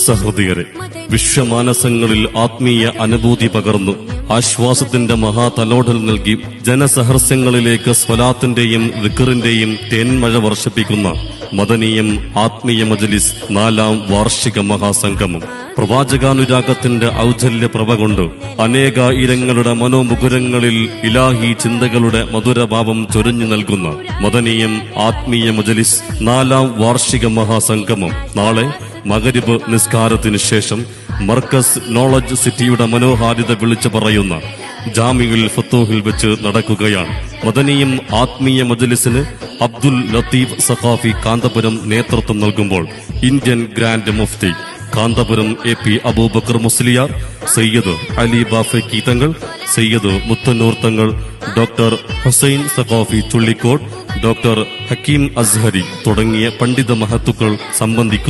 സഹൃദയരെ, വിശ്വമാനസങ്ങളിൽ ആത്മീയ അനുഭൂതി പകർന്നു ആശ്വാസത്തിന്റെ മഹാതലോടൽ നൽകി ജനസഹർസ്യങ്ങളിലേക്ക് സ്വലാത്തിന്റെയും ദിക്റിന്റെയും തേന്മഴ വർഷിപ്പിക്കുന്ന മദനീയം ആത്മീയ മജ്ലിസ് 4ാം വാർഷിക മഹാസംഗമം പ്രവാചകാനുരാഗത്തിന്റെ ഔജ്ജല്യ പ്രഭ കൊണ്ട് അനേകായിരങ്ങളുടെ മനോമുകുരങ്ങളിൽ ഇലാഹി ചിന്തകളുടെ മധുരഭാവം ചൊരിഞ്ഞു നൽകുന്ന മദനീയം ആത്മീയ മജ്ലിസ് 4ാം വാർഷിക മഹാസംഗമം നാളെ മഗ്രിബ് നിസ്കാരത്തിന് ശേഷം മർക്കസ് നോളജ് സിറ്റിയുടെ മനോഹാരിത വിളിച്ചു പറയുന്ന ജാമിഉൽ ഫത്തൂഹിൽ വെച്ച് നടക്കുകയാണ്. മദനീയം ആത്മീയ മജ്ലിസിന് അബ്ദുൽ ലത്തീഫ് സഖാഫി കാന്തപുരം നേതൃത്വം നൽകുമ്പോൾ Indian grand mufti Kanthapuram AP Abubakar Musliyar, Sayyid Ali Bafaqi Thangal, Sayyid Muthannoor Thangal, doctor Hussain Saqafi Chullikode, doctor Hakeem Azhari തുടങ്ങിയ പണ്ഡിത മഹത്തുക്കൾ സംബന്ധിക്കുന്നു.